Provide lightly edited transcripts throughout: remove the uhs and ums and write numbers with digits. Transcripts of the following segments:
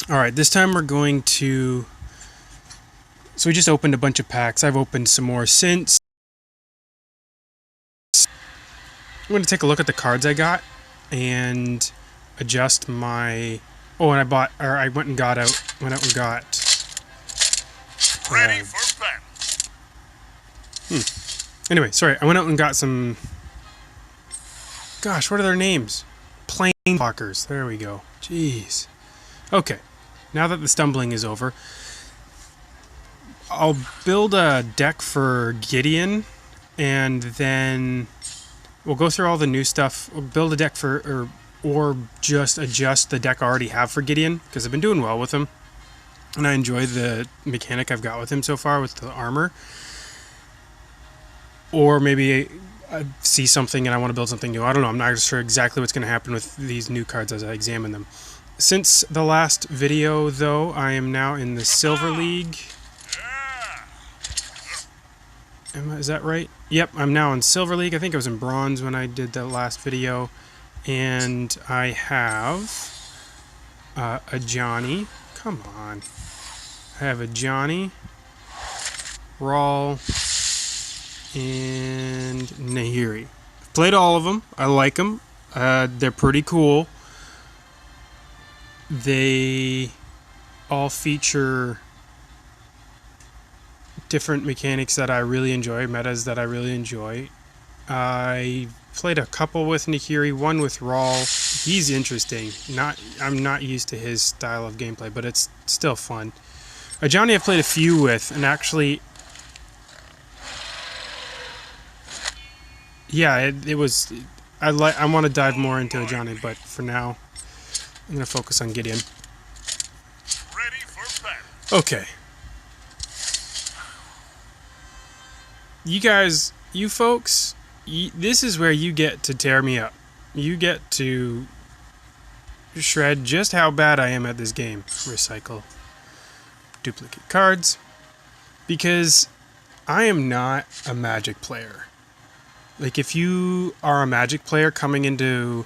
Alright, this time we're going to... So we just opened a bunch of packs. I've opened some more since. I'm going to take a look at the cards I got and adjust my... Oh, and I went and got out... Went out and got... Ready for battle. Anyway, sorry. I went out and got some... Gosh, what are their names? Planeswalkers. There we go. Jeez. Okay. Now that the stumbling is over, I'll build a deck for Gideon, and then we'll go through all the new stuff. We'll build a deck for... Or just adjust the deck I already have for Gideon, because I've been doing well with him. And I enjoy the mechanic I've got with him so far with the armor. Or maybe I see something and I want to build something new. I don't know. I'm not sure exactly what's going to happen with these new cards as I examine them. Since the last video, though, I am now in the Silver League. Is that right? Yep, I'm now in Silver League. I think I was in Bronze when I did the last video. And I have a Johnny. Come on. I have a Johnny, Rawl, and Nahiri. I've played all of them. I like them. They're pretty cool. They all feature different mechanics that I really enjoy, metas that I really enjoy. I played a couple with Nahiri, one with Rawl. He's interesting. I'm not used to his style of gameplay, but it's still fun. Johnny I've played a few with, and actually... Yeah, it was... I want to dive more into Johnny, but for now, I'm going to focus on Gideon. Ready for battle. Okay. You guys, you folks, this is where you get to tear me up. You get to shred just how bad I am at this game. Recycle. Duplicate cards. Because I am not a Magic player. Like, if you are a Magic player coming into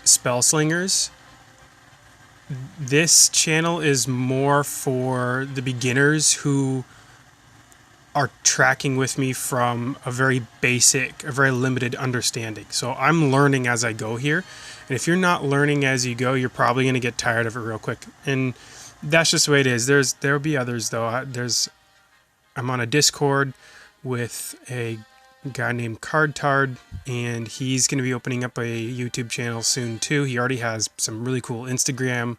Spellslingers, this channel is more for the beginners who are tracking with me from a very basic, a very limited understanding. So I'm learning as I go here. And if you're not learning as you go, you're probably going to get tired of it real quick. And that's just the way it is. There'll be others, though. I'm on a Discord with a guy named Cardtard, and he's going to be opening up a YouTube channel soon too. He already has some really cool Instagram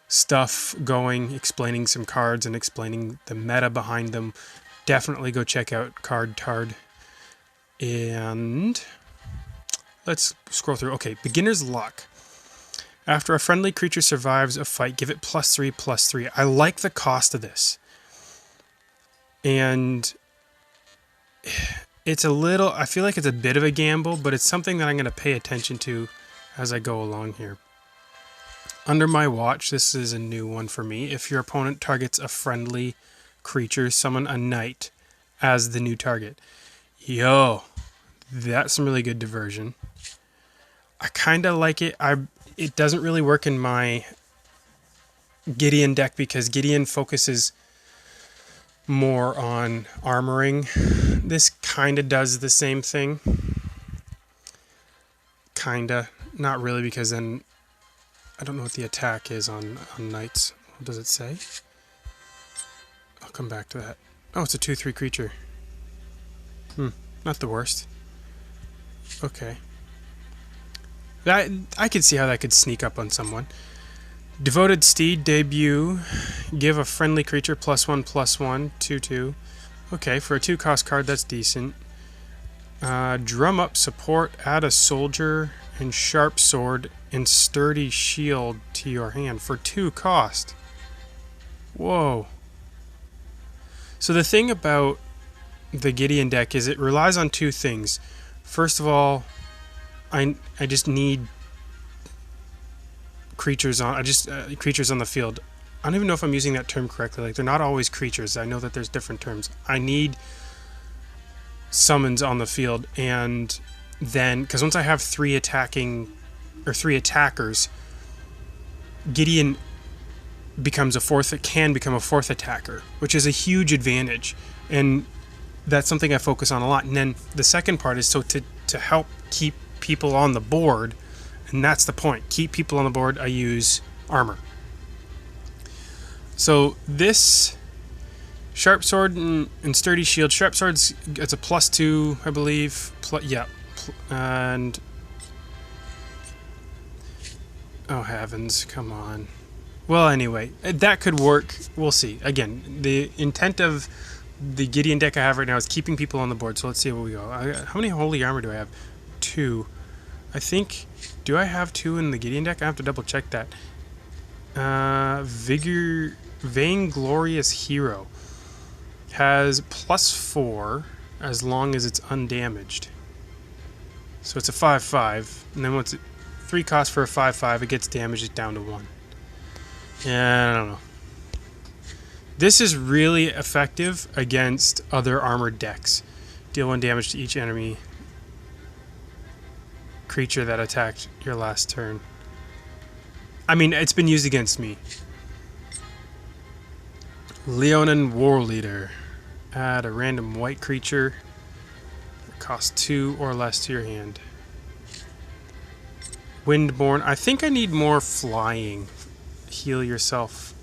stuff going, explaining some cards and explaining the meta behind them. Definitely go check out Cardtard. And let's scroll through. Okay, beginner's luck. After a friendly creature survives a fight, give it +3/+3. I like the cost of this. And it's a little, I feel like it's a bit of a gamble, but it's something that I'm going to pay attention to as I go along here. Under my watch, this is a new one for me. If your opponent targets a friendly creature, summon a knight as the new target. Yo, that's some really good diversion. I kind of like it. It doesn't really work in my Gideon deck because Gideon focuses more on armoring. This kind of does the same thing. Kinda. Not really, because then I don't know what the attack is on knights. What does it say? I'll come back to that. Oh, it's a 2/3 creature. Not the worst. Okay. I could see how that could sneak up on someone. Devoted Steed, debut. Give a friendly creature +1/+1, 2/2. Okay, for a 2-cost card, that's decent. Drum up support, add a soldier and sharp sword and sturdy shield to your hand for 2 cost. Whoa. So the thing about the Gideon deck is it relies on 2 things. First of all, I just need creatures on creatures on the field. I don't even know if I'm using that term correctly. Like, they're not always creatures. I know that there's different terms. I need summons on the field, and then because once I have 3 attacking or 3 attackers, Gideon becomes a fourth, can become a fourth attacker, which is a huge advantage, and that's something I focus on a lot. And then the second part is so to help keep people on the board, and that's the point. Keep people on the board. I use armor. So this sharp sword and sturdy shield. Sharp sword's it's a +2, I believe. And oh heavens, come on. Well, anyway, that could work. We'll see. Again, the intent of the Gideon deck I have right now is keeping people on the board. So let's see where we go. How many holy armor do I have? 2. I think. Do I have 2 in the Gideon deck? I have to double check that. Vainglorious Hero has +4 as long as it's undamaged. So it's a 5/5, and then once it 3 costs for a 5/5, it gets damaged, it's down to 1. Yeah, I don't know. This is really effective against other armored decks. Deal 1 damage to each enemy creature that attacked your last turn. I mean, it's been used against me. Leonin War Leader. Add a random white creature. It costs 2 or less to your hand. Windborn. I think I need more flying. Heal yourself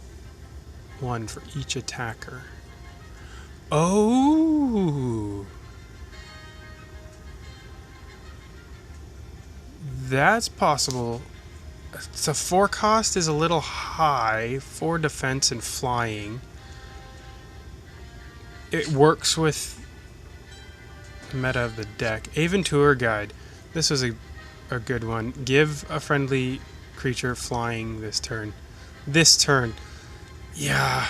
1 for each attacker. Oh! That's possible. So 4 cost is a little high. 4 defense and flying. It works with the meta of the deck. Aven Tour Guide. This is a good one. Give a friendly creature flying this turn. This turn. Yeah.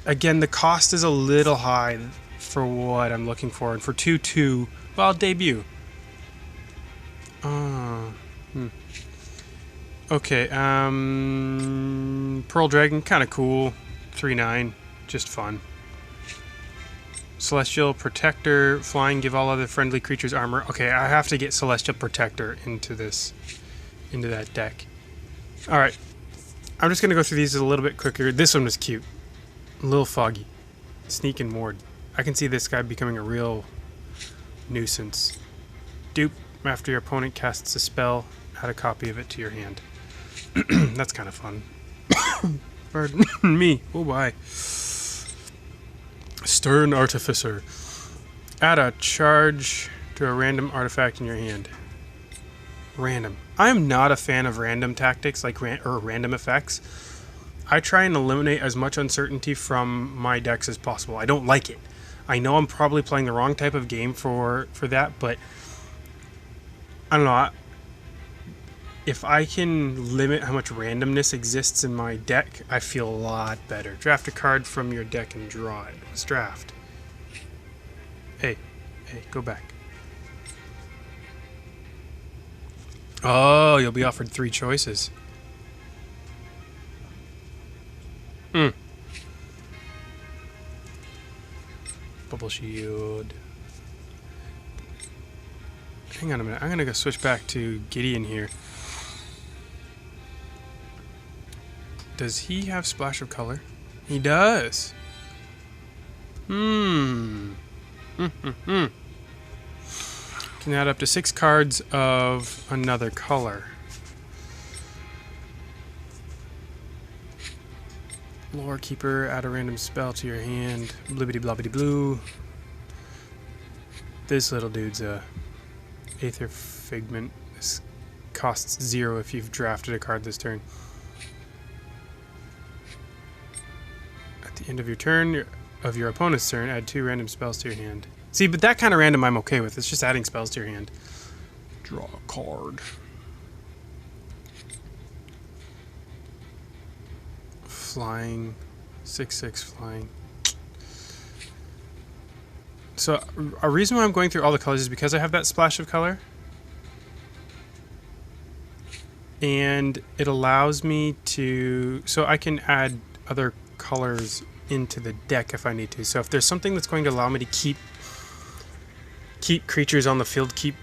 Again, the cost is a little high for what I'm looking for. And for 2/2, well, debut. Okay, Pearl Dragon, kind of cool. 3/9, just fun. Celestial Protector, flying, give all other friendly creatures armor. Okay, I have to get Celestial Protector into that deck. Alright, I'm just going to go through these a little bit quicker. This one was cute. A little foggy. Sneak and Ward. I can see this guy becoming a real nuisance. Dupe. After your opponent casts a spell, add a copy of it to your hand. That's kind of fun. Pardon me. Oh, bye. Stern Artificer. Add a charge to a random artifact in your hand. Random. I am not a fan of random tactics, like random effects. I try and eliminate as much uncertainty from my decks as possible. I don't like it. I know I'm probably playing the wrong type of game for that, but I don't know. If I can limit how much randomness exists in my deck, I feel a lot better. Draft a card from your deck and draw it. Let's draft. Hey, go back. Oh, you'll be offered 3 choices. Bubble Shield. Hang on a minute. I'm going to go switch back to Gideon here. Does he have Splash of Color? He does. Can add up to 6 cards of another color. Lore Keeper, add a random spell to your hand. Blibbity blobbity blue. This little dude's a Aether Figment. This costs 0 if you've drafted a card this turn. At the end of your turn, of your opponent's turn, add 2 random spells to your hand. See, but that kind of random I'm okay with. It's just adding spells to your hand. Draw a card. Flying. 6/6 flying. So, a reason why I'm going through all the colors is because I have that splash of color. And it allows me to... So I can add other colors into the deck if I need to. So if there's something that's going to allow me to keep creatures on the field, keep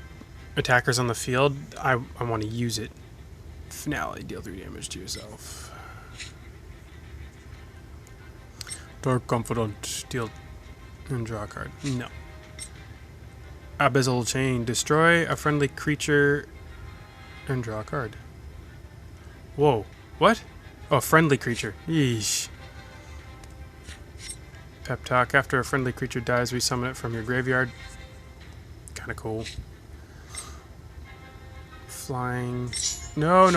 attackers on the field, I want to use it. Finale, deal 3 damage to yourself. Dark Confidant, deal and draw a card. No. Abyssal Chain, destroy a friendly creature and draw a card. Whoa, what? Oh, friendly creature. Yeesh. Pep Talk, after a friendly creature dies, we summon it from your graveyard. Kinda cool. Flying. No.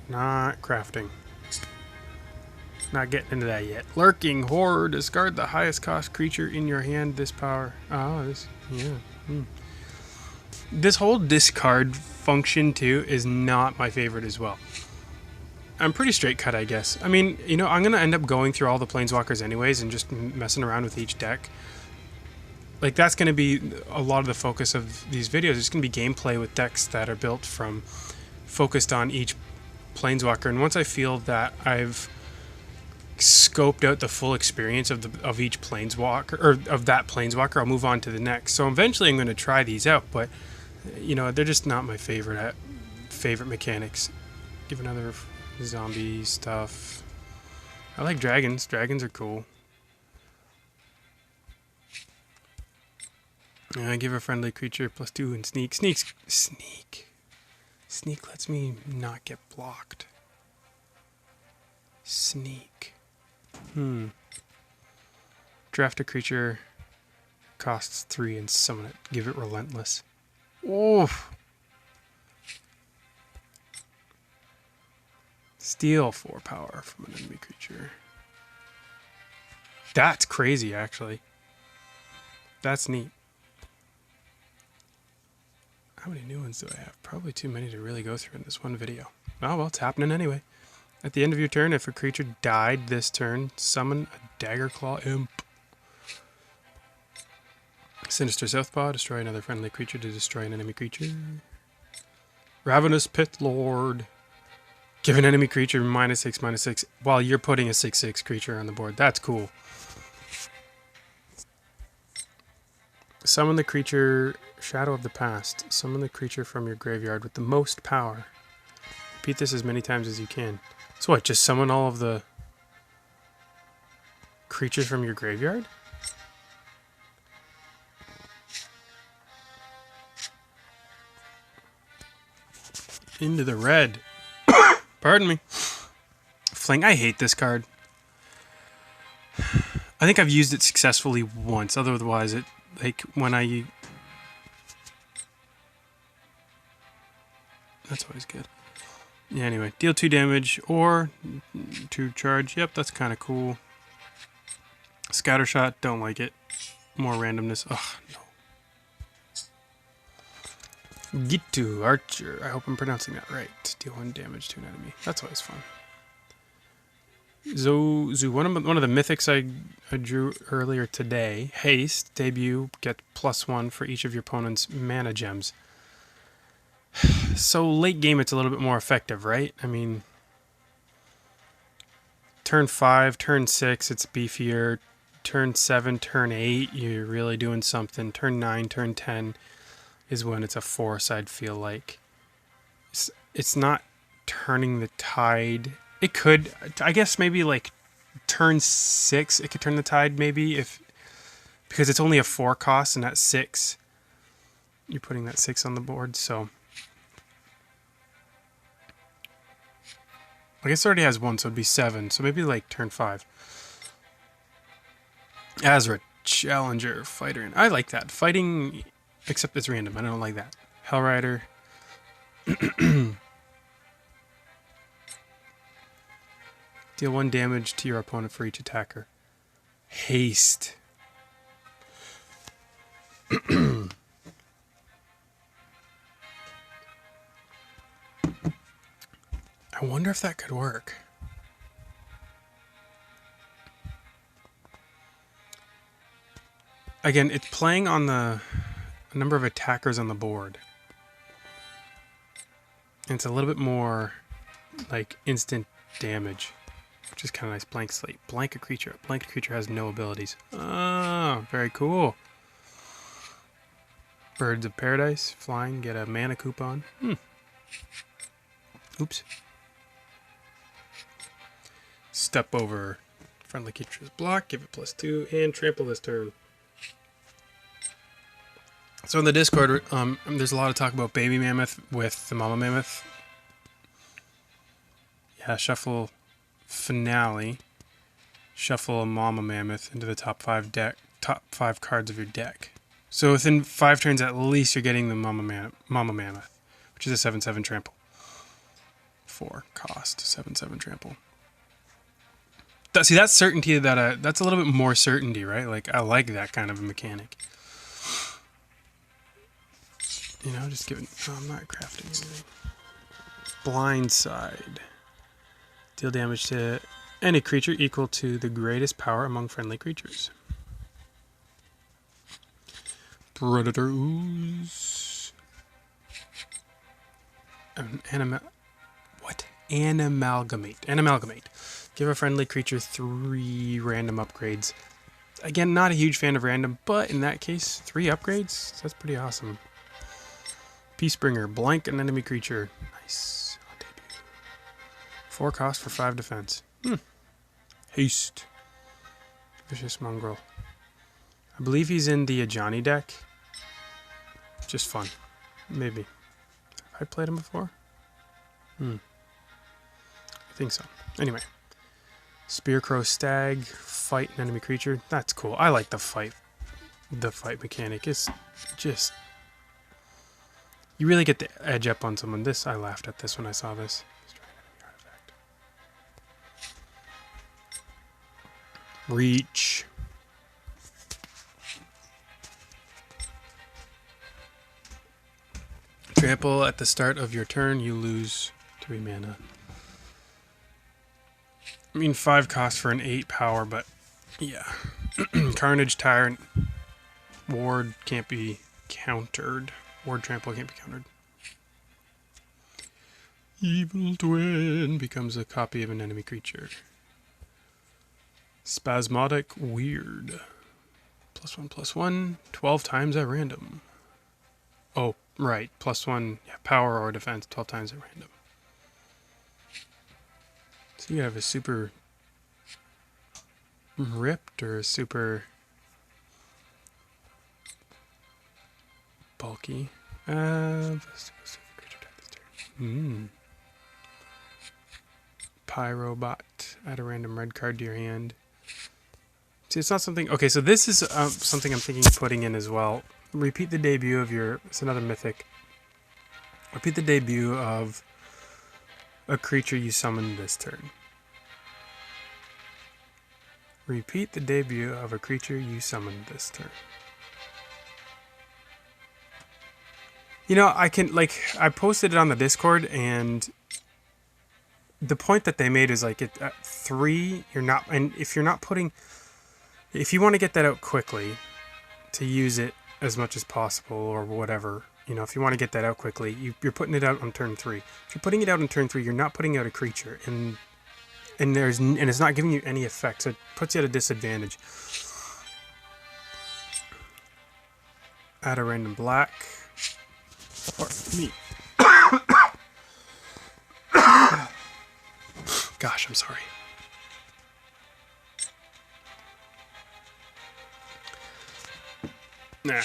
Not crafting. Not getting into that yet. Lurking Horror. Discard the highest cost creature in your hand. This power. Oh, this. Yeah. This whole discard function, too, is not my favorite as well. I'm pretty straight cut, I guess. I mean, you know, I'm going to end up going through all the Planeswalkers anyways and just messing around with each deck. Like, that's going to be a lot of the focus of these videos. It's going to be gameplay with decks that are built from focused on each Planeswalker. And once I feel that I've scoped out the full experience of each Planeswalker, or of that Planeswalker, I'll move on to the next. So eventually I'm going to try these out, but, you know, they're just not my favorite mechanics. Give another zombie stuff. I like dragons. Dragons are cool. Give a friendly creature +2 and sneak. Sneak lets me not get blocked. Sneak. Draft a creature, costs 3 and summon it. Give it relentless. Oof. Steal 4 power from an enemy creature. That's crazy, actually. That's neat. How many new ones do I have? Probably too many to really go through in this one video. Oh, well, it's happening anyway. At the end of your turn, if a creature died this turn, summon a Daggerclaw Imp. Sinister Southpaw, destroy another friendly creature to destroy an enemy creature. Ravenous Pit Lord. Give an enemy creature -6/-6 while you're putting a 6/6 creature on the board. That's cool. Summon the creature, Shadow of the Past. Summon the creature from your graveyard with the most power. Repeat this as many times as you can. So what, just summon all of the creatures from your graveyard? Into the red. Pardon me. Fling, I hate this card. I think I've used it successfully once, otherwise it, like, when I... That's always good. Yeah, anyway, deal 2 damage or 2 charge. Yep, that's kind of cool. Scattershot, don't like it. More randomness. Ugh, no. Gitu, Archer. I hope I'm pronouncing that right. Deal 1 damage to an enemy. That's always fun. Zoo, one of the mythics I drew earlier today. Haste, debut, get +1 for each of your opponent's mana gems. So late game it's a little bit more effective, right? I mean, turn 5, turn 6 it's beefier. Turn 7, turn 8 you're really doing something. Turn 9, turn 10 is when it's a force, I'd feel like. It's not turning the tide. It could, I guess maybe like turn 6 it could turn the tide maybe, if because it's only a 4 cost and at 6 you're putting that 6 on the board, so I guess it already has 1, so it'd be 7. So maybe like turn 5. Azra, Challenger, Fighter. I like that. Fighting, except it's random. I don't like that. Hellrider. Deal 1 damage to your opponent for each attacker. Haste. I wonder if that could work. Again, it's playing on the number of attackers on the board. And it's a little bit more like instant damage, which is kind of nice. Blank slate. Blank a creature. Blank creature has no abilities. Oh, very cool. Birds of Paradise. Flying. Get a mana coupon. Oops. Step over friendly creature's block, give it +2, and trample this turn. So in the Discord, there's a lot of talk about Baby Mammoth with the Mama Mammoth. Yeah, shuffle Finale. Shuffle a Mama Mammoth into the top 5 cards of your deck. So within 5 turns at least, you're getting the Mama Mammoth, which is a 7/7 trample. 4 cost, 7/7 trample. See, that's certainty. That's a little bit more certainty, right? Like, I like that kind of a mechanic. You know, just giving... Oh, I'm not crafting anything. Blindside. Deal damage to any creature equal to the greatest power among friendly creatures. Predator Ooze. Animalgamate. Give a friendly creature 3 random upgrades. Again, not a huge fan of random, but in that case, 3 upgrades? That's pretty awesome. Peacebringer. Blank an enemy creature. Nice. On debut. 4 cost for 5 defense. Haste. Vicious Mongrel. I believe he's in the Ajani deck. Just fun. Maybe. Have I played him before? I think so. Anyway. Spearcrow Stag. Fight an enemy creature. That's cool. I like the fight. The fight mechanic. It's just... You really get the edge up on someone. I laughed at this when I saw this. Reach. Trample at the start of your turn, you lose 3 mana. I mean, 5 cost for an 8 power, but yeah. Carnage Tyrant. Ward can't be countered. Ward Trample can't be countered. Evil Twin becomes a copy of an enemy creature. Spasmodic Weird. +1/+1. 12 times at random. Oh, right. +1, yeah, power or defense 12 times at random. So you have a super ripped or a super bulky. Pyrobot. Add a random red card to your hand. See, it's not something... Okay, so this is something I'm thinking of putting in as well. Repeat the debut of your... It's another mythic. Repeat the debut of a creature you summoned this turn. Repeat the debut of a creature you summoned this turn. You know, I can... Like, I posted it on the Discord, and... The point that they made is, like, at 3, you're not... And if you're not putting... If you want to get that out quickly, to use it as much as possible, or whatever, you know, if you want to get that out quickly, you're putting it out on turn 3. If you're putting it out on turn 3, you're not putting out a creature, and it's not giving you any effect, so it puts you at a disadvantage. Add a random black. Or me. Gosh, I'm sorry. Nah.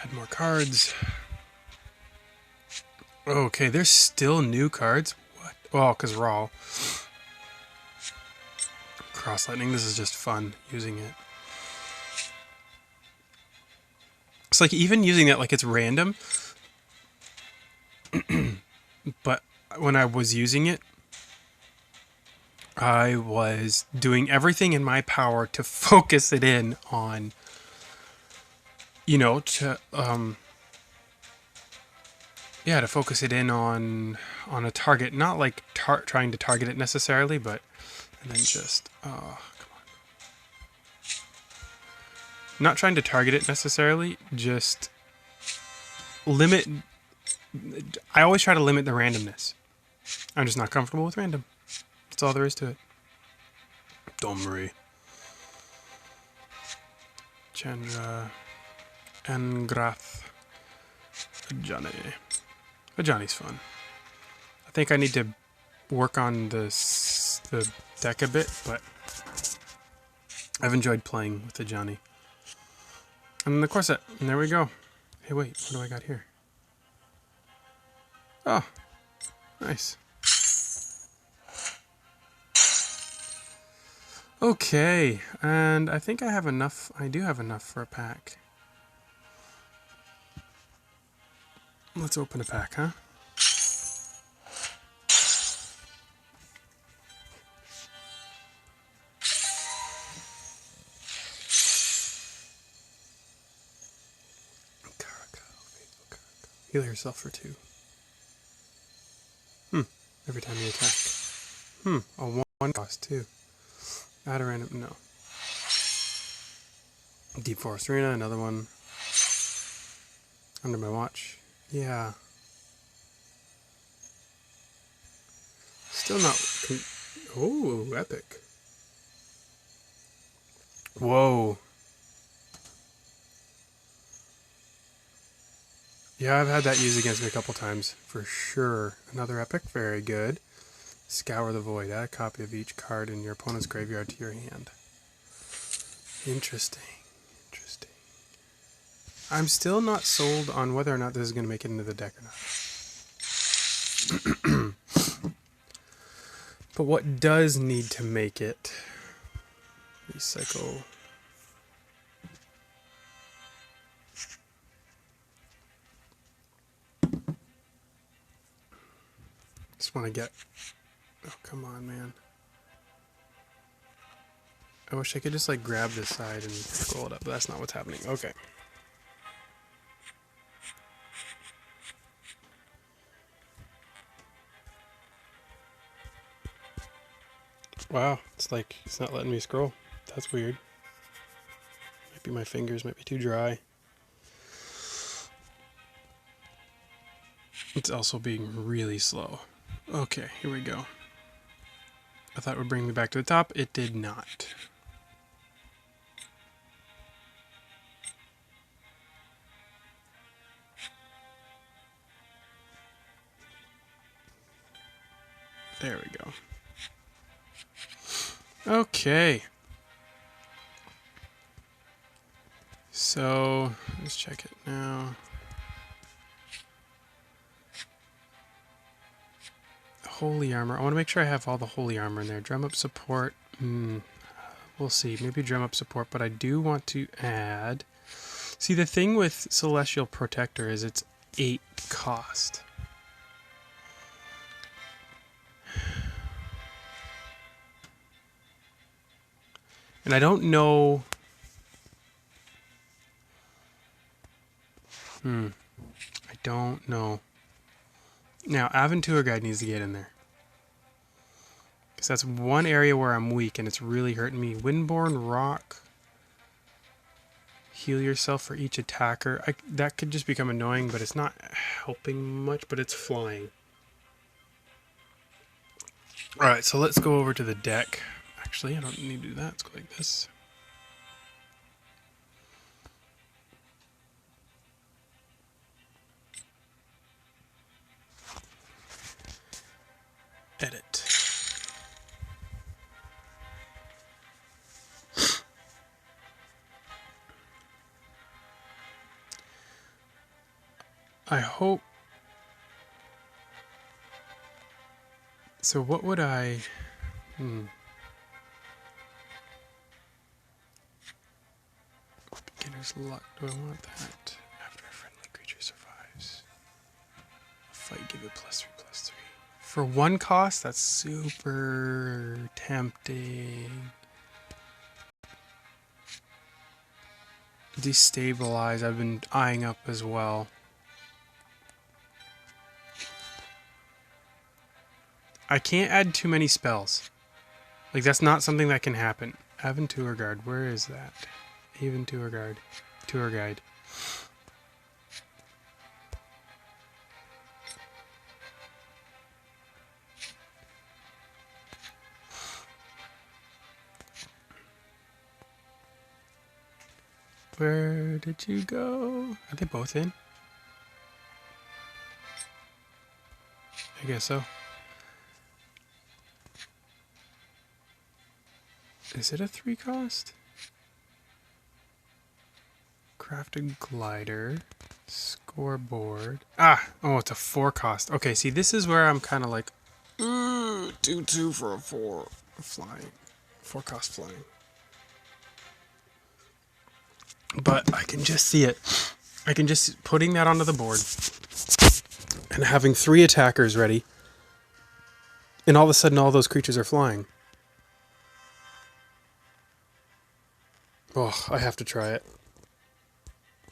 Add more cards. Okay, there's still new cards? What? Oh, because raw. Cross Lightning, this is just fun using it. It's like even using that like it's random. But when I was using it, I was doing everything in my power to focus it in on, you know, to focus it in on a target, not like trying to target it necessarily, but and then just come on, not trying to target it necessarily, just limit. I always try to limit the randomness. I'm just not comfortable with random. That's all there is to it. Domri. Chandra. Angrath. Ajani. But Johnny's fun. I think I need to work on the deck a bit, but I've enjoyed playing with the Johnny. And then the Corset, and there we go. Hey, wait, what do I got here? Oh, nice. Okay, and I think I have enough. I do have enough for a pack. Let's open a pack, huh? Heal yourself for 2. Every time you attack. A 1 cost too. Add a random, no. Deep Forest Arena, another one. Under my watch. Yeah. Still not... Oh, epic. Whoa. Yeah, I've had that used against me a couple times, for sure. Another epic, very good. Scour the Void. Add a copy of each card in your opponent's graveyard to your hand. Interesting. Interesting. I'm still not sold on whether or not this is going to make it into the deck or not. But what does need to make it... Recycle... Just want to get... Oh, come on, man. I wish I could just, like, grab this side and scroll it up, but that's not what's happening. Okay. Wow, it's like, it's not letting me scroll. That's weird. Maybe my fingers might be too dry. It's also being really slow. Okay, here we go. I thought it would bring me back to the top. It did not. There we go. Okay. So, let's check it now. Holy armor. I want to make sure I have all the holy armor in there. Drum up support. We'll see. Maybe drum up support, but I do want to add... See, the thing with Celestial Protector is it's 8 cost. And I don't know... I don't know. Now, Aventura Guide needs to get in there. Because that's one area where I'm weak and it's really hurting me. Windborne Rock. Heal yourself for each attacker. That could just become annoying, but it's not helping much, but it's flying. Alright, so let's go over to the deck. Actually, I don't need to do that. Let's go like this. Edit. I hope... So what would I... Beginner's Luck. Do I want that? After a friendly creature survives. Fight, give it +3/+3. For 1 cost, that's super tempting. Destabilize, I've been eyeing up as well. I can't add too many spells. Like, that's not something that can happen. Aventura Guard, where is that? Aventura Guard. Tour Guide. Where did you go? Are they both in? I guess so. Is it a 3 cost? Crafted glider. Scoreboard. Ah! Oh, it's a 4 cost. Okay, see, this is where I'm kind of like, 2/2 for a 4 flying. 4 cost flying. But I can just see it. I can just putting that onto the board and having 3 attackers ready, and all of a sudden all those creatures are flying. Oh, I have to try it.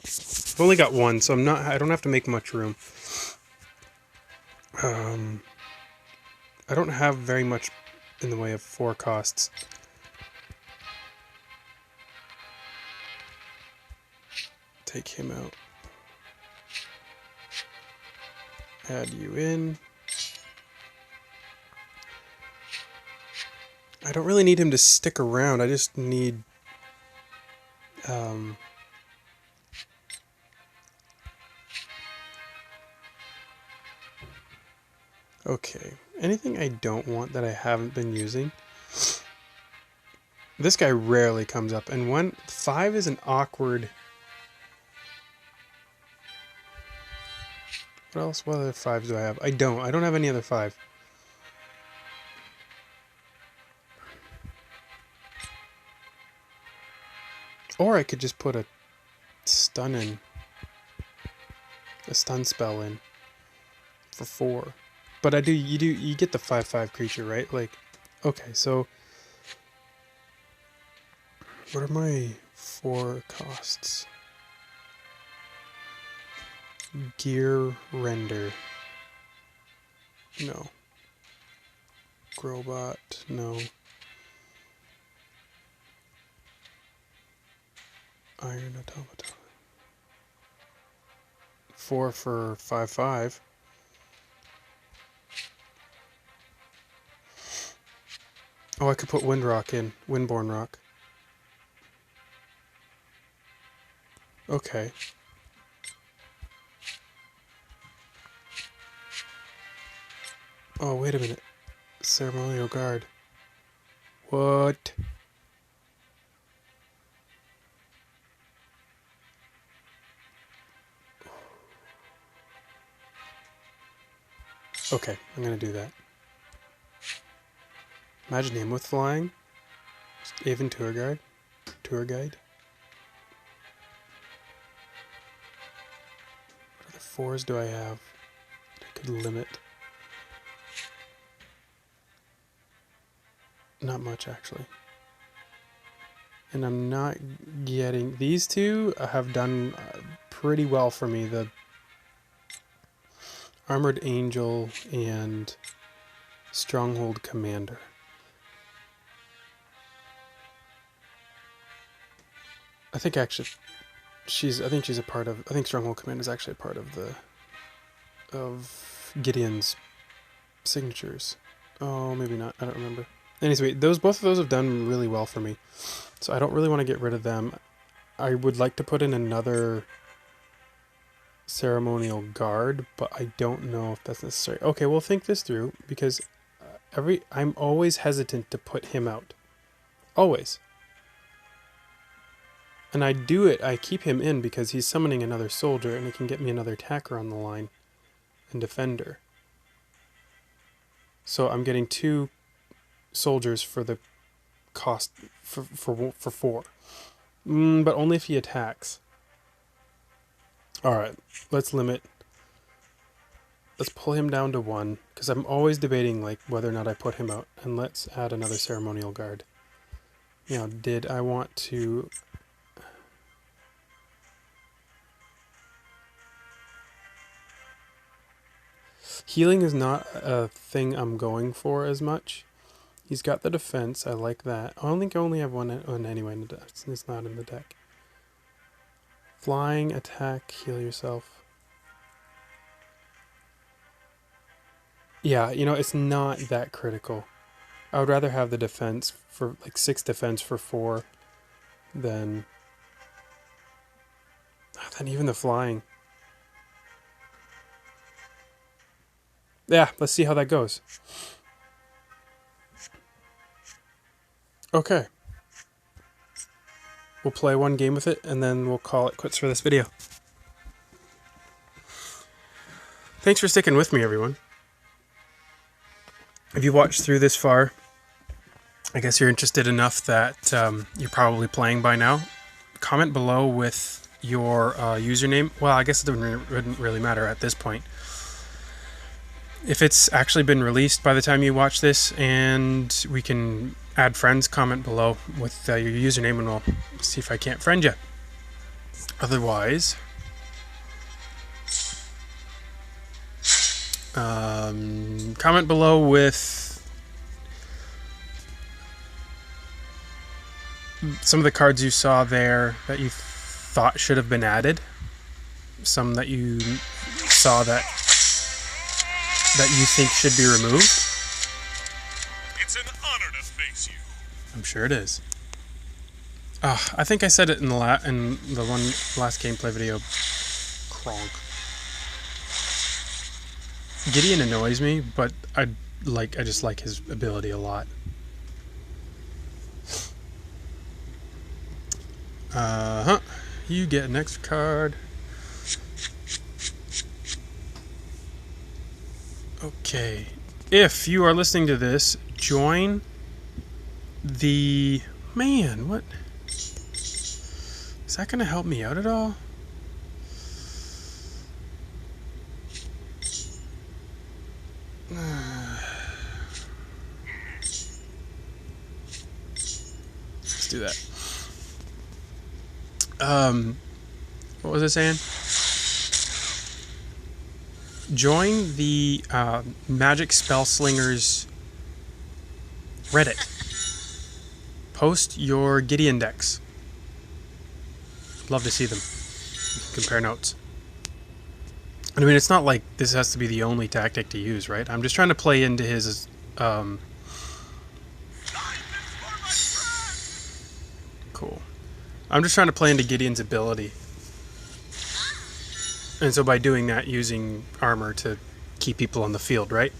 I've only got 1, so I don't have to make much room. I don't have very much in the way of 4 costs. Take him out. Add you in. I don't really need him to stick around. I just need... Okay. Anything I don't want that I haven't been using? This guy rarely comes up. And 5 is an awkward... What else? What other 5s do I have? I don't have any other 5. Or I could just put a stun in. A stun spell in. For 4. But you get the 5/5 creature, right? Like, okay, so... What are my 4 costs? Gear render. No. Growbot, no. Iron automaton. 4 for 5/5. Oh, I could put Windrock in. Windborn Rock. Okay. Oh, wait a minute. Ceremonial Guard. What? Okay, I'm gonna do that. Imagine him with flying. Even Tour Guide. Tour Guide. What other 4s do I have that I could limit? Not much, actually. And I'm not getting... These 2 have done pretty well for me. The Armored Angel and Stronghold Commander. I think actually I think she's a part of... I think Stronghold Commander is actually a part of Gideon's signatures. Oh, maybe not. I don't remember. Anyway, both of those have done really well for me. So I don't really want to get rid of them. I would like to put in another Ceremonial Guard, but I don't know if that's necessary. Okay, we'll think this through, because I'm always hesitant to put him out. Always. And I keep him in because he's summoning another soldier, and it can get me another attacker on the line. And defender. So I'm getting 2 soldiers for the cost for 4. But only if he attacks. Alright, let's limit. Let's pull him down to 1, because I'm always debating like whether or not I put him out. And let's add another Ceremonial Guard. Now, did I want to... Healing is not a thing I'm going for as much. He's got the defense. I like that. I don't think I only have one anyway in the deck. It's not in the deck. Flying, attack, heal yourself. Yeah, it's not that critical. I would rather have the defense for like 6 defense for 4 than even the flying. yeah, let's see how that goes. Okay. We'll play one game with it, and then we'll call it quits for this video. Thanks for sticking with me, everyone. If you watched through this far, I guess you're interested enough that you're probably playing by now. Comment below with your username. Well, I guess it wouldn't really matter at this point. If it's actually been released by the time you watch this and we can add friends, comment below with your username and we'll see if I can't friend you. Otherwise, comment below with some of the cards you saw there that you thought should have been added. Some that you saw that you think should be removed. It's an honor to face you. I'm sure it is. I think I said it in the last gameplay video. Kronk. Gideon annoys me, but I just like his ability a lot. You get an extra card. Okay. If you are listening to this, join the... Man, what? Is that going to help me out at all? Let's do that. What was I saying? Join the Magic Spellslingers Reddit. Post your Gideon decks. Love to see them. Compare notes. I mean, it's not like this has to be the only tactic to use, right? I'm just trying to play into his cool. I'm just trying to play into Gideon's ability. And so by doing that, using armor to keep people on the field, right?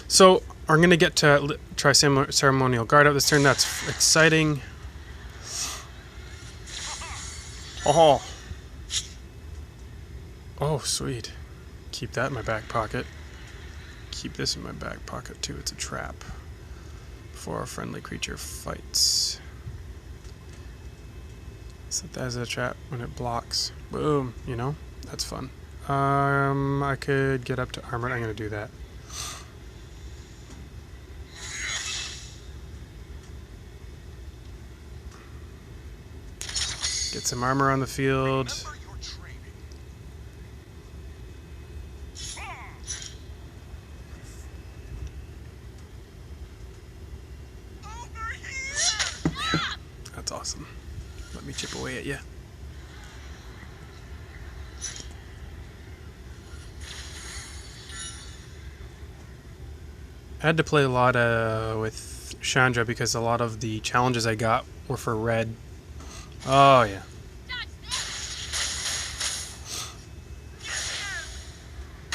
So I'm going to get to try Ceremonial Guard out this turn. That's exciting. Oh. Oh, sweet. Keep that in my back pocket. Keep this in my back pocket, too. It's a trap. Before a friendly creature fights. Set that as a trap when it blocks. Boom, you know? That's fun. I could get up to armored. I'm going to do that. Get some armor on the field. That's awesome. Let me chip away at you. I had to play a lot with Chandra because a lot of the challenges I got were for red. Oh, yeah.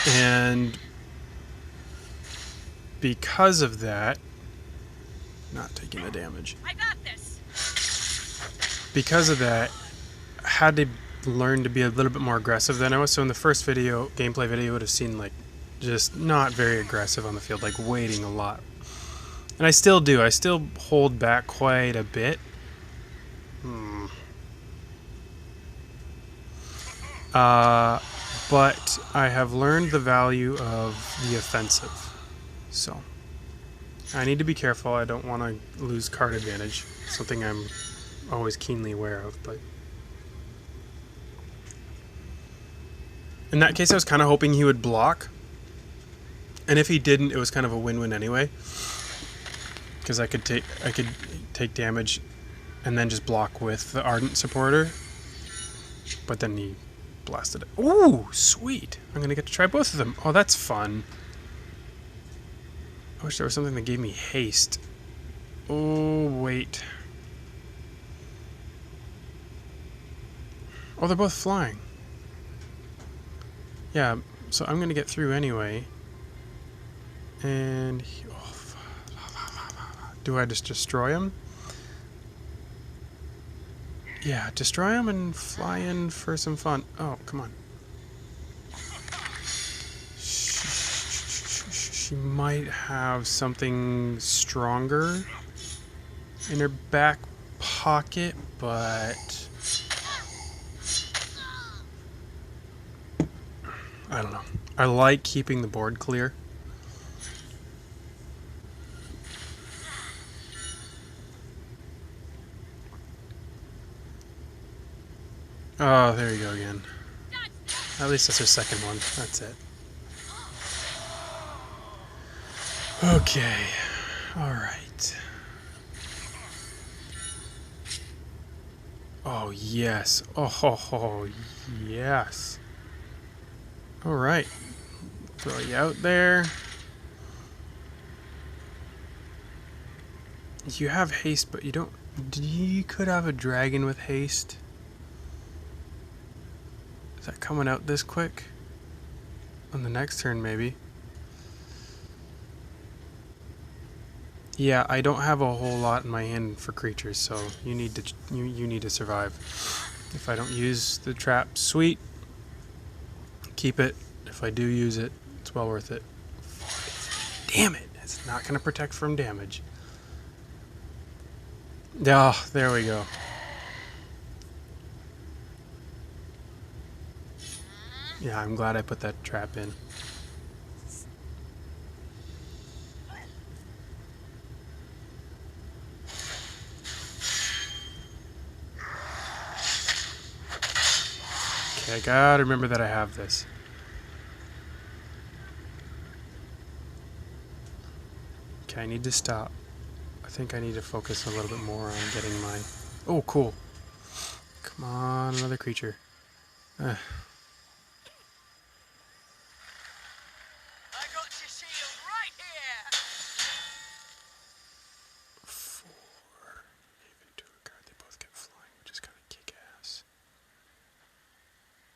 And because of that, not taking the damage. I got this. Because of that, I had to learn to be a little bit more aggressive than I was. So in the first video, gameplay video, you would have seen like just not very aggressive on the field, like waiting a lot. And I still do. I still hold back quite a bit. But I have learned the value of the offensive. So I need to be careful. I don't want to lose card advantage. Something I'm always keenly aware of. But in that case, I was kind of hoping he would block. And if he didn't, it was kind of a win-win anyway. Because I could take damage and then just block with the Ardent Supporter. But then he blasted it. Ooh, sweet. I'm going to get to try both of them. Oh, that's fun. I wish there was something that gave me haste. Oh, wait. Oh, they're both flying. Yeah, So I'm going to get through anyway. And... do I just destroy him? Yeah, destroy him and fly in for some fun. Oh, come on. She might have something stronger in her back pocket, but... I don't know. I like keeping the board clear. Oh, there you go again. At least that's her second one. That's it. Okay. Alright. Oh, yes. Oh, yes. Alright. Throw you out there. You have haste, but you don't... You could have a dragon with haste. Is that coming out this quick? On the next turn, maybe. Yeah, I don't have a whole lot in my hand for creatures, so you need to you need to survive. If I don't use the trap, sweet. Keep it. If I do use it, it's well worth it. Damn it! It's not going to protect from damage. Oh, there we go. Yeah, I'm glad I put that trap in. Okay, I gotta remember that I have this. Okay, I need to stop. I think I need to focus a little bit more on getting mine. Oh, cool. Come on, another creature. I got your shield right here. 4. Even to a card, they both get flying, which is kind of kick ass.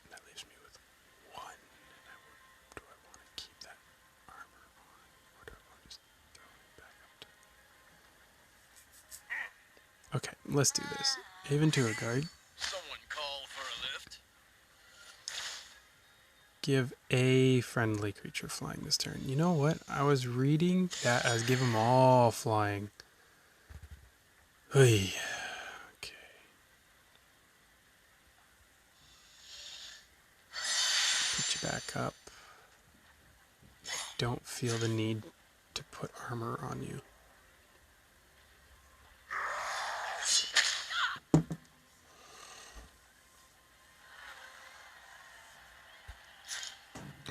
And that leaves me with 1. And do I want to keep that armor on, or do I want to just throw it back up to... Okay, let's do this. Haven to a guard. Someone call for a lift. Give a friendly creature flying this turn. You know what? I was reading that as give them all flying. Hey. Okay. Put you back up. I don't feel the need to put armor on you.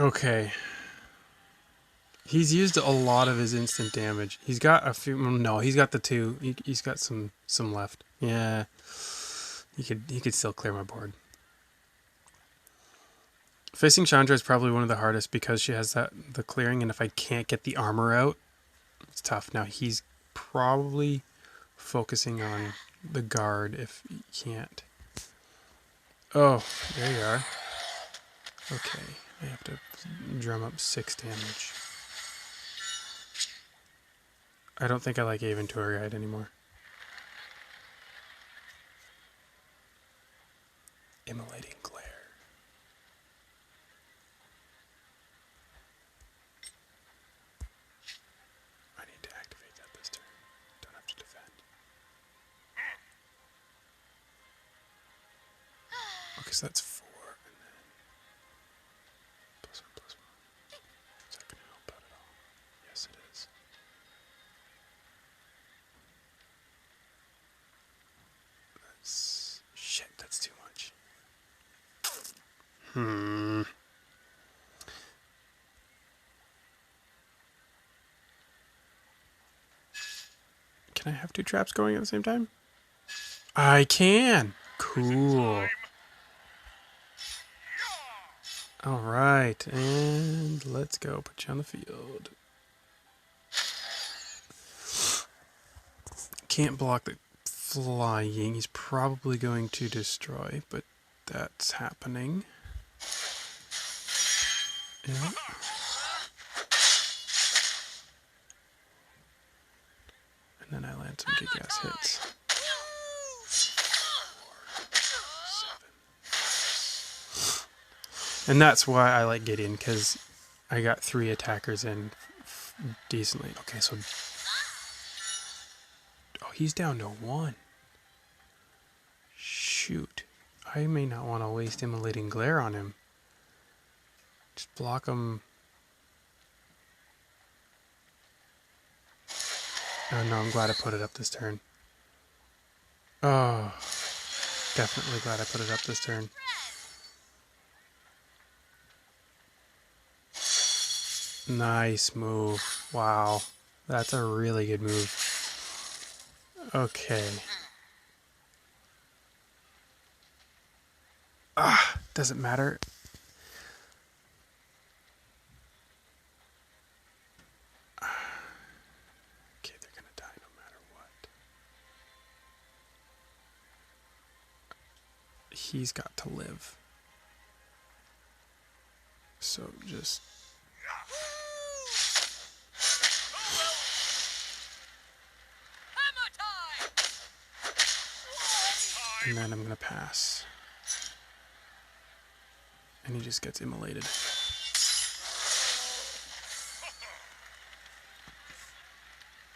Okay. He's used a lot of his instant damage. He's got a few... No, he's got the 2. He's got some left. Yeah. He could still clear my board. Facing Chandra is probably one of the hardest because she has the clearing, and if I can't get the armor out, it's tough. Now he's probably focusing on the guard if he can't. Oh, there you are. Okay, I have to drum up 6 damage. I don't think I like Haven Tour Guide anymore. Immolating Glare. I need to activate that this turn. Don't have to defend. Okay, so that's 4, and then +1/+1. Is that going to help out at all? Yes, it is. That's... Shit, that's too much. Can I have 2 traps going at the same time? I can! Cool. Alright, and let's go. Put you on the field. Can't block the flying. He's probably going to destroy, but that's happening. Yeah. And then I land some kick-ass hits. 7. And that's why I like Gideon, because I got 3 attackers in decently. Okay, so... Oh, he's down to 1. Shoot. I may not want to waste Immolating Glare on him. Just block him. Oh no, I'm glad I put it up this turn. Oh, definitely glad I put it up this turn. Nice move. Wow. That's a really good move. Okay. Doesn't matter. Okay, they're gonna die no matter what. He's got to live. So just... And then I'm gonna pass. And he just gets immolated.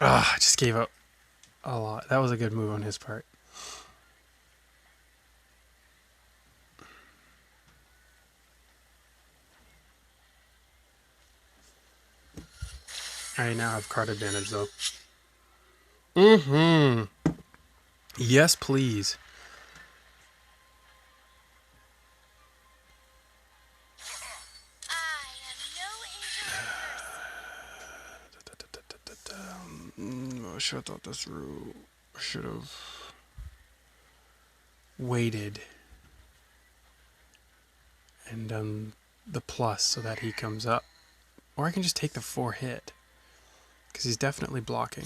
I just gave up a lot. That was a good move on his part. I now have card advantage though. Yes, please. I should have thought this through. I should have waited and done the plus so that he comes up. Or I can just take the 4 hit. Because he's definitely blocking.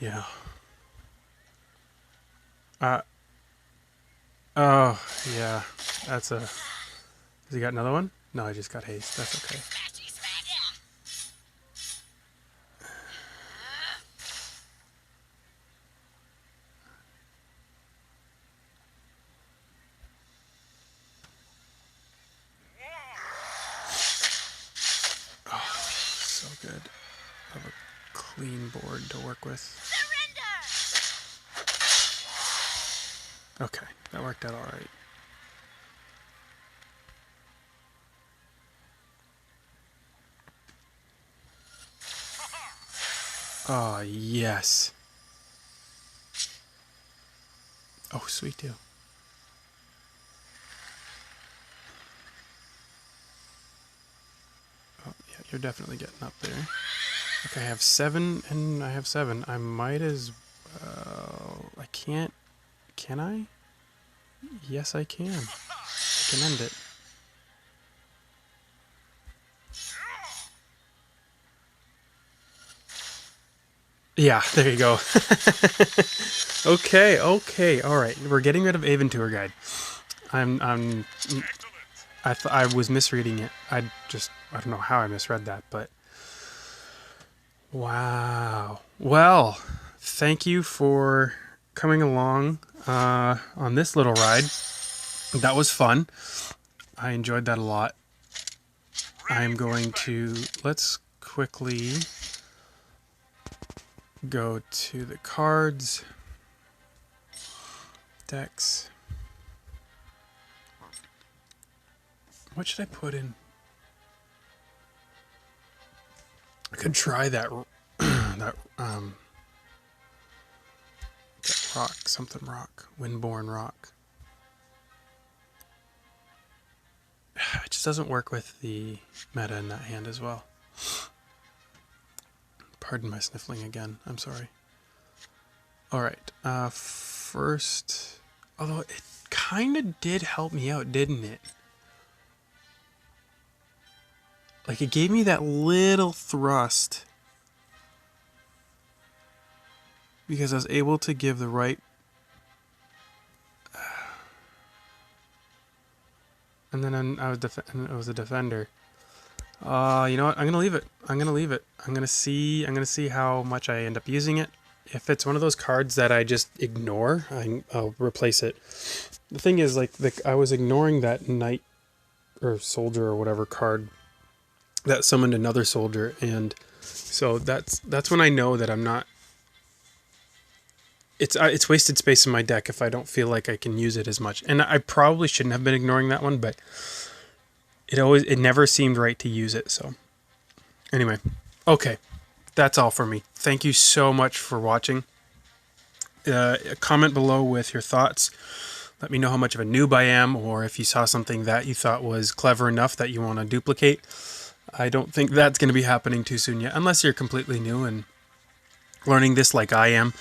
Yeah. Oh, yeah. That's a... Has he got another one? No, I just got haste. That's okay. Oh, so good. I have a clean board to work with. Okay, that worked out alright. Oh, yes. Oh, sweet deal. Oh, yeah, you're definitely getting up there. Okay, I have 7, and I have 7. I might as well... I can't... Can I? Yes, I can. I can end it. Yeah, there you go. Okay, alright. We're getting rid of Aventur Guide. I was misreading it. I don't know how I misread that, but... Wow. Well, thank you for coming along on this little ride. That was fun. I enjoyed that a lot. I'm going to... Let's quickly go to the cards. Decks. What should I put in? I could try that that rock, something rock, Windborn rock. It just doesn't work with the meta in that hand as well. Pardon my sniffling again. I'm sorry. All right. First, although it kind of did help me out, didn't it? Like, it gave me that little thrust because I was able to give the right... And then I was a defender. You know what? I'm gonna leave it. I'm gonna see how much I end up using it. If it's one of those cards that I just ignore, I'll replace it. The thing is, like, I was ignoring that knight or soldier or whatever card that summoned another soldier, and so that's when I know that I'm not. It's wasted space in my deck if I don't feel like I can use it as much. And I probably shouldn't have been ignoring that one, but it never seemed right to use it. So anyway, okay, that's all for me. Thank you so much for watching. Comment below with your thoughts. Let me know how much of a noob I am, or if you saw something that you thought was clever enough that you want to duplicate. I don't think that's going to be happening too soon yet, unless you're completely new and learning this like I am.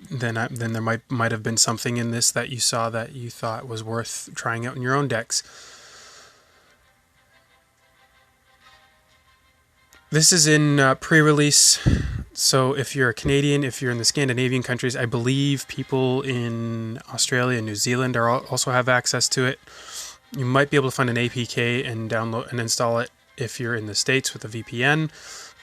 Then there might have been something in this that you saw that you thought was worth trying out in your own decks. This is in pre-release, so if you're a Canadian, if you're in the Scandinavian countries, I believe people in Australia and New Zealand also have access to it. You might be able to find an APK and download and install it if you're in the States with a VPN.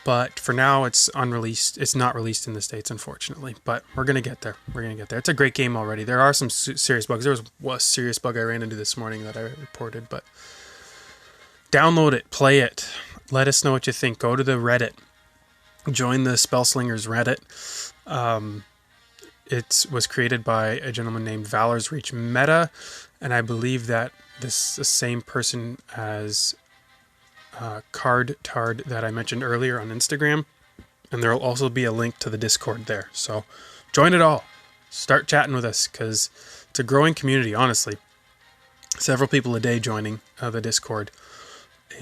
But for now, it's unreleased. It's not released in the States, unfortunately. But we're going to get there. We're going to get there. It's a great game already. There are some serious bugs. There was a serious bug I ran into this morning that I reported. But download it. Play it. Let us know what you think. Go to the Reddit. Join the Spellslingers Reddit. It was created by a gentleman named Valor's Reach Meta. And I believe that this is the same person as Card Tard that I mentioned earlier on Instagram, and there will also be a link to the Discord there. So join it all. Start chatting with us, because it's a growing community, honestly. Several people a day joining the Discord,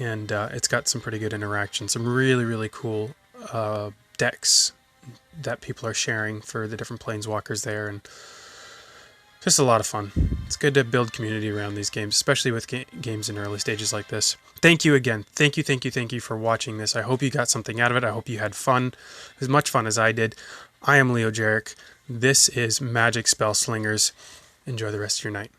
and it's got some pretty good interaction. Some really, really cool decks that people are sharing for the different Planeswalkers there, and just a lot of fun. It's good to build community around these games, especially with games in early stages like this. Thank you again. Thank you for watching this. I hope you got something out of it. I hope you had fun, as much fun as I did. I am LeoJeric. This is Magic Spellslingers. Enjoy the rest of your night.